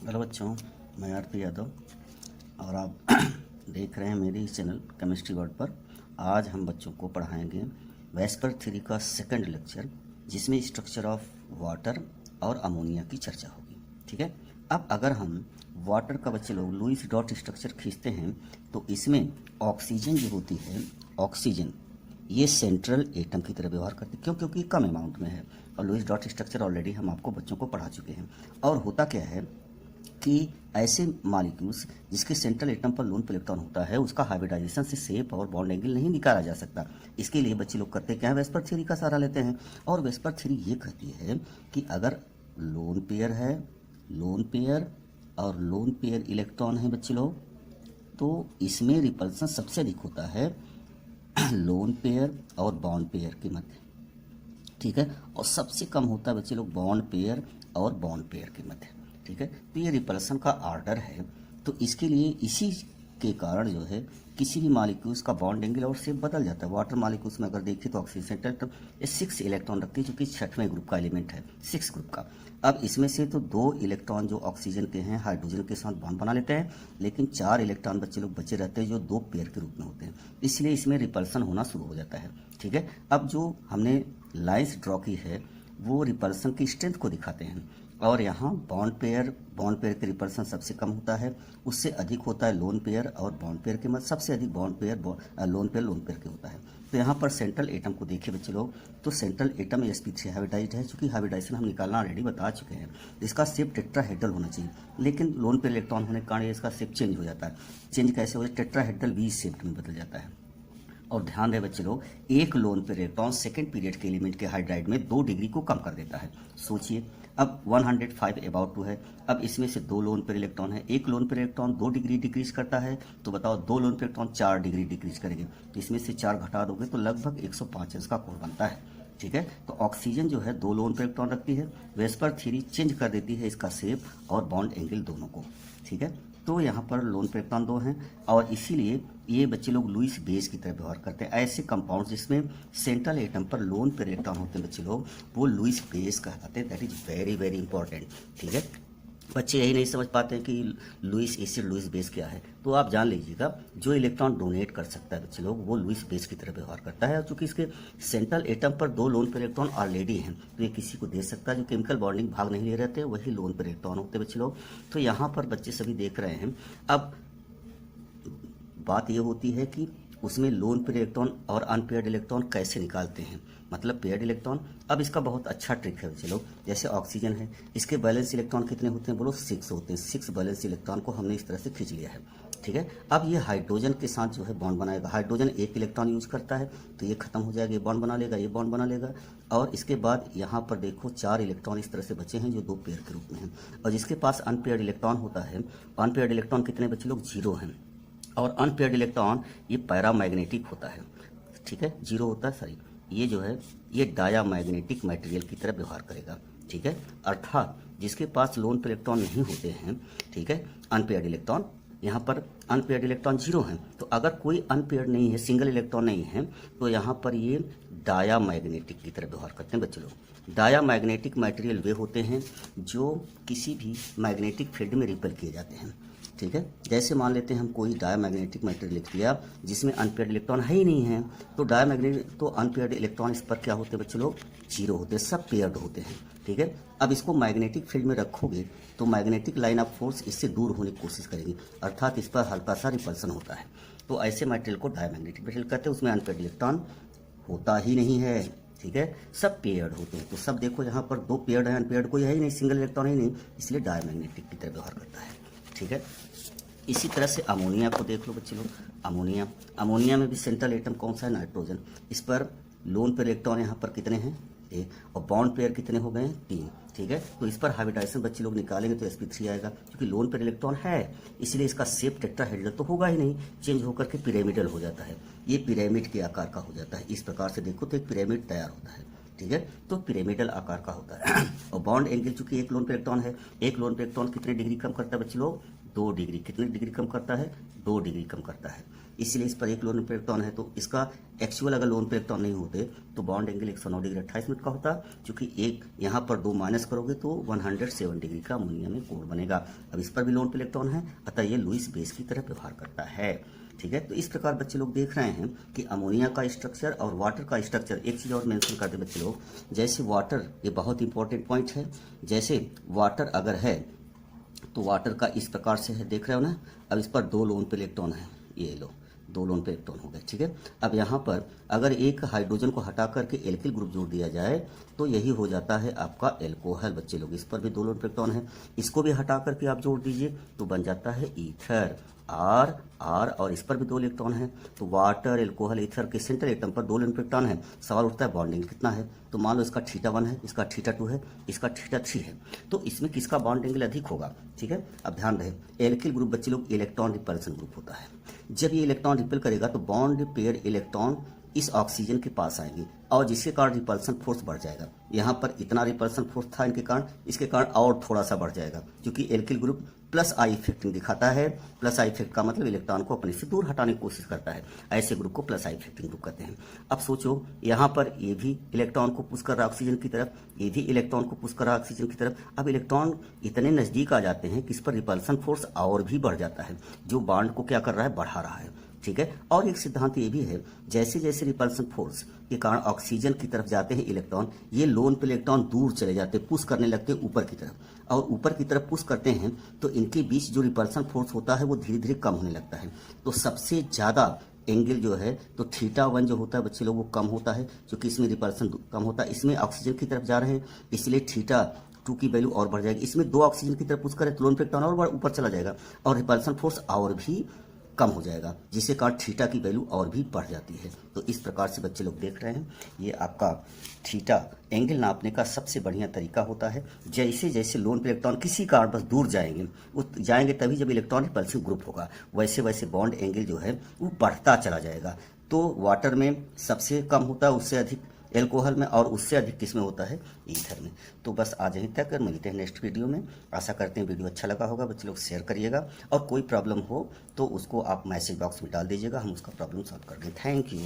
Hello बच्चों, मैं आरती यादव और आप देख रहे हैं मेरी इस चैनल केमिस्ट्री वर्ड पर। आज हम बच्चों को पढ़ाएंगे वेस्पर थ्योरी का सेकंड लेक्चर, जिसमें स्ट्रक्चर ऑफ वाटर और अमोनिया की चर्चा होगी। ठीक है। अब अगर हम वाटर का बच्चे लोग लुईस डॉट स्ट्रक्चर खींचते हैं तो इसमें ऑक्सीजन जो होती है, ऑक्सीजन ये सेंट्रल एटम की तरह व्यवहार करती है। क्यों? क्योंकि कम अमाउंट में है और लुईस डॉट स्ट्रक्चर ऑलरेडी हम आपको बच्चों को पढ़ा चुके हैं। और होता क्या है कि ऐसे मॉलिक्यूल्स जिसके सेंट्रल एटम पर लोन पे इलेक्ट्रॉन होता है, उसका हाइब्रिडाइजेशन से शेप और बॉन्ड एंगल नहीं निकाला जा सकता। इसके लिए बच्चे लोग करते क्या है, वेस्पर थ्योरी का सहारा लेते हैं। और वेस्पर थ्योरी ये कहती है कि अगर लोन पेयर है, लोन पेयर और लोन पेयर इलेक्ट्रॉन है बच्चे लोग, तो इसमें रिपल्सन सबसे अधिक होता है लोन पेयर और बॉन्ड पेयर के मध्य। ठीक है। और सबसे कम होता है बच्चे लोग बॉन्ड पेयर और बॉन्ड पेयर के मध्य। ठीक है। तो ये रिपल्सन का ऑर्डर है। तो इसके लिए इसी के कारण जो है किसी भी मॉलिक्यूल्स का बॉन्ड एंगल और शेप बदल जाता है। वाटर मॉलिक्यूल्स में अगर देखिए तो ऑक्सीजन सेंट्रल एटम ये 6 इलेक्ट्रॉन रखती है, जो कि 6वें ग्रुप का एलिमेंट है, 6 ग्रुप का। अब इसमें से तो 2 इलेक्ट्रॉन जो ऑक्सीजन के हैं हाइड्रोजन के साथ बॉन्ड बना लेते हैं, लेकिन 4 इलेक्ट्रॉन बच्चे लोग बचे रहते हैं जो 2 पेयर के रूप में होते हैं। इसलिए इसमें रिपल्सन होना शुरू हो जाता है। ठीक है। अब जो हमने लाइन्स ड्रॉ की है वो रिपल्सन की स्ट्रेंथ को दिखाते हैं। और यहाँ बॉन्ड पेयर के रिपल्सन सबसे कम होता है, उससे अधिक होता है लोन पेयर और बॉन्ड पेयर के मध्य, सबसे अधिक बॉन्ड पेयर लोन पेयर के होता है। तो यहाँ पर सेंट्रल एटम को देखिए बच्चे लोग, तो सेंट्रल एटम sp3 हाइब्रिडाइज्ड है, चूंकि हाइब्रिडाइजेशन हम निकालना ऑलरेडी बता चुके हैं। इसका शेप टेट्राहेड्रल होना चाहिए, लेकिन लोन पेयर इलेक्ट्रॉन होने के कारण इसका शेप चेंज हो जाता है। चेंज कैसे हो जाता है? टेट्राहेड्रल वी शेप में बदल जाता है। और ध्यान रहे बच्चे लोग, एक lone pair electron second period के एलिमेंट के हाइड्राइड में 2 डिग्री को कम कर देता है। सोचिए, अब 105 अबाउट 2 है। अब इसमें से 2 लोन पेयर इलेक्ट्रॉन है, एक lone pair electron 2 degree decrease करता है, तो बताओ 2 lone pair electron 4 degree decrease करेंगे। तो इसमें से 4 घटा दोगे तो लगभग 105 अंश का कोण बनता है। ठीक है। तो ऑक्सीजन जो है 2 लोन पेयर इलेक्ट्रॉन रखती है, वेस्पर थ्योरी चेंज कर देती है इसका शेप और बॉन्ड एंगल दोनों को। ठीक है। तो यहाँ पर लोन पेयर इलेक्ट्रॉन 2 हैं और इसीलिए ये बच्चे लोग लुईस बेस की तरह व्यवहार करते हैं। ऐसे कंपाउंड जिसमें सेंट्रल एटम पर लोन पेयर इलेक्ट्रॉन होते हैं बच्चे लोग, वो लुईस बेस कहलाते हैं। That is very very important. ठीक है। बच्चे यही नहीं समझ पाते हैं कि लुईस एसिड लुईस बेस क्या है, तो आप जान लीजिएगा जो इलेक्ट्रॉन डोनेट कर सकता है बच्चे लोग, वो लुईस बेस की तरह व्यवहार करता है। और चूंकि इसके सेंट्रल एटम पर 2 लोन पेयर इलेक्ट्रॉन ऑलरेडी हैं, तो ये किसी को दे सकता है। जो केमिकल बॉन्डिंग भाग नहीं ले रहते वही लोन पेयर इलेक्ट्रॉन होते हैं बच्चे लोग। तो यहाँ पर बच्चे सभी देख रहे हैं। अब बात यह होती है कि उसमें लोन पेयर इलेक्ट्रॉन और अनपेयर्ड इलेक्ट्रॉन कैसे निकालते हैं, मतलब पेयर्ड इलेक्ट्रॉन। अब इसका बहुत अच्छा ट्रिक है बच्चे लोग। जैसे ऑक्सीजन है, इसके बैलेंस इलेक्ट्रॉन कितने होते हैं? बोलो 6 होते हैं। 6 बैलेंस इलेक्ट्रॉन को हमने इस तरह से खींच लिया है। ठीक है। अब ये हाइड्रोजन के साथ जो है बॉन्ड बनाएगा। हाइड्रोजन 1 इलेक्ट्रॉन यूज करता है, तो ये खत्म हो जाएगा, ये बॉन्ड बना लेगा, ये बॉन्ड बना लेगा। और इसके बाद यहाँ पर देखो 4 इलेक्ट्रॉन इस तरह से बचे हैं जो 2 पेयर के रूप में हैं। और जिसके पास अनपेयर्ड इलेक्ट्रॉन होता है, अनपेयर्ड इलेक्ट्रॉन कितने बच्चे लोग? 0 हैं। और अनपेयर्ड इलेक्ट्रॉन ये पैरामैग्नेटिक होता है। ठीक है। 0 होता है, सॉरी, ये जो है ये डायामैग्नेटिक मटेरियल की तरह व्यवहार करेगा। ठीक है। अर्थात जिसके पास लोन पेयर इलेक्ट्रॉन नहीं होते हैं, ठीक है, अनपेयर्ड इलेक्ट्रॉन, यहाँ पर अनपेयर्ड इलेक्ट्रॉन 0 हैं, तो अगर कोई अनपेयर्ड नहीं है, सिंगल इलेक्ट्रॉन नहीं है, तो यहाँ पर ये डायामैग्नेटिक की तरह व्यवहार करते हैं बच्चे लोग। डायामैग्नेटिक मटेरियल वे होते हैं जो किसी भी मैग्नेटिक फील्ड में रिपेल किए जाते हैं। ठीक है। जैसे मान लेते हैं हम कोई डायामैग्नेटिक मटेरियल लिख दिया जिसमें अनपेयर्ड इलेक्ट्रॉन है ही नहीं है, तो डायामैग्नेटिक तो अनपेयर्ड इलेक्ट्रॉन इस पर क्या होते हैं बच्चे लोग? 0 होते हैं, सब पेयर्ड होते हैं। ठीक है। अब इसको मैग्नेटिक फील्ड में रखोगे तो मैग्नेटिक लाइन ऑफ फोर्स इससे दूर होने की कोशिश करेगी, अर्थात इस पर हल्का सा रिपल्सन होता है। तो ऐसे मटेरियल को डायामैग्नेटिक मटेरियल कहते हैं। उसमें अनपेयर्ड इलेक्ट्रॉन होता ही नहीं है। ठीक है। सब पेयर्ड होते हैं। तो सब देखो यहाँ पर 2 पेयर्ड है, अनपेयर्ड कोई है ही नहीं, सिंगल इलेक्ट्रॉन ही नहीं, इसलिए डायामैग्नेटिक की तरह व्यवहार करता है। ठीक है। इसी तरह से अमोनिया को देख लो बच्चे लोग। अमोनिया में भी सेंट्रल एटम कौन सा है? नाइट्रोजन। इस पर लोन पेयर इलेक्ट्रॉन यहाँ पर कितने हैं? 1, और बॉन्ड पेयर कितने हो गए? 3। ठीक है। तो इस पर हाइब्रिडाइजेशन बच्चे लोग निकालेंगे तो sp3 आएगा, क्योंकि लोन पेयर इलेक्ट्रॉन है, इसलिए इसका शेप टेट्राहेड्रल तो होगा ही नहीं, चेंज होकर के पिरामिडल हो जाता है। ये पिरामिड के आकार का हो जाता है। इस प्रकार से देखो तो एक पिरामिड तैयार होता है। ठीक है। तो पिरामिडल आकार का होता है। और बॉन्ड एंगल चूंकि एक लोन पेयर इलेक्ट्रॉन है, एक लोन पेयर इलेक्ट्रॉन कितने डिग्री कम करता है बच्चे लोग? 2 डिग्री, कितनी डिग्री कम करता है? 2 डिग्री कम करता है। इसलिए इस पर एक लोन पे इलेक्ट्रॉन है, तो इसका एक्चुअल अगर लोन पे इलेक्ट्रॉन नहीं होते तो बॉन्ड एंगल 109 डिग्री 28 मिनट का होता। क्योंकि एक यहाँ पर 2 माइनस करोगे तो 107 डिग्री का अमोनिया में कोण बनेगा। अब इस पर भी लोन पे इलेक्ट्रॉन है, अतः ये लुईस बेस की तरह व्यवहार करता है। ठीक है, तो इस प्रकार बच्चे लोग देख रहे हैं कि अमोनिया का स्ट्रक्चर और वाटर का स्ट्रक्चर। एक चीज़ और मेंशन करते बच्चे लोग, जैसे वाटर, ये बहुत इंपॉर्टेंट पॉइंट है, जैसे वाटर अगर है तो वाटर का इस प्रकार से है, देख रहे हो ना। अब इस पर 2 लोन पे इलेक्ट्रॉन है, ये लो 2 लोन पे इलेक्ट्रॉन हो गए। ठीक है, अब यहाँ पर अगर एक हाइड्रोजन को हटा करके एल्किल ग्रुप जोड़ दिया जाए तो यही हो जाता है आपका एल्कोहल। बच्चे लोग इस पर भी 2 लोन पे इलेक्ट्रॉन है, इसको भी हटा करके आप जोड़ दीजिए तो बन जाता है ईथर, आर आर, और इस पर भी 2 इलेक्ट्रॉन है। तो वाटर, एल्कोहल, ईथर के सेंट्रल एटम पर 2 इलेक्ट्रॉन है। सवाल उठता है बॉन्डिंग कितना है, तो मान लो इसका θ1 है, इसका θ2 है, इसका θ3 है, तो इसमें किसका बॉन्ड एंगल अधिक होगा? ठीक है, अब ध्यान रहे एल्किल ग्रुप बच्चे लोग इलेक्ट्रॉन रिपल्सन ग्रुप होता है। जब ये इलेक्ट्रॉन रिपेल करेगा तो बॉन्ड पेयर इलेक्ट्रॉन इस ऑक्सीजन के पास आएंगे और जिसके कारण रिपल्सन फोर्स बढ़ जाएगा। यहाँ पर इतना रिपल्सन फोर्स था इनके कारण, इसके कारण और थोड़ा सा बढ़ जाएगा, क्योंकि एल्किल ग्रुप प्लस आई इफेक्टिंग दिखाता है। प्लस आई इफेक्ट का मतलब इलेक्ट्रॉन को अपने से दूर हटाने की कोशिश करता है, ऐसे ग्रुप को प्लस आई इफेक्टिंग ग्रुप कहते हैं। अब सोचो यहाँ पर ये भी इलेक्ट्रॉन को पुश कर रहा है ऑक्सीजन की तरफ, ये भी इलेक्ट्रॉन को पुश कर रहा है ऑक्सीजन की तरफ। अब इलेक्ट्रॉन इतने नजदीक आ जाते हैं कि इस पर रिपल्सन फोर्स और भी बढ़ जाता है, जो बॉन्ड को क्या कर रहा है? बढ़ा रहा है। ठीक है, और एक सिद्धांत ये भी है, जैसे जैसे रिपल्सन फोर्स के कारण ऑक्सीजन की तरफ जाते हैं इलेक्ट्रॉन, ये लोन पे इलेक्ट्रॉन दूर चले जाते हैं, पुश करने लगते हैं ऊपर की तरफ, और ऊपर की तरफ पुश करते हैं तो इनके बीच जो रिपल्सन फोर्स होता है वो धीरे धीरे कम होने लगता है। तो सबसे ज़्यादा एंगल जो है तो θ1 जो होता है बच्चे लोग वो कम होता है, क्योंकि इसमें रिपल्सन कम होता है, इसमें ऑक्सीजन की तरफ जा रहे हैं, इसलिए θ2 की वैल्यू और बढ़ जाएगी। इसमें 2 ऑक्सीजन की तरफ पुश करें तो लोन पे इलेक्ट्रॉन और ऊपर चला जाएगा और रिपल्सन फोर्स और भी कम हो जाएगा, जिससे कारण थीटा की वैल्यू और भी बढ़ जाती है। तो इस प्रकार से बच्चे लोग देख रहे हैं, ये आपका थीटा एंगल नापने का सबसे बढ़िया तरीका होता है। जैसे जैसे लोन पे इलेक्ट्रॉन किसी कारण बस दूर जाएंगे तभी जब इलेक्ट्रॉन रिपल्सिव ग्रुप होगा, वैसे वैसे बॉन्ड एंगल जो है वो बढ़ता चला जाएगा। तो वाटर में सबसे कम होता है, उससे अधिक एल्कोहल में, और उससे अधिक किसमें होता है? ईथर में। तो बस आज यहीं तक, मिलते हैं नेक्स्ट वीडियो में। आशा करते हैं वीडियो अच्छा लगा होगा, बच्चे लोग शेयर करिएगा, और कोई प्रॉब्लम हो तो उसको आप मैसेज बॉक्स में डाल दीजिएगा, हम उसका प्रॉब्लम सॉल्व कर दें। Thank you.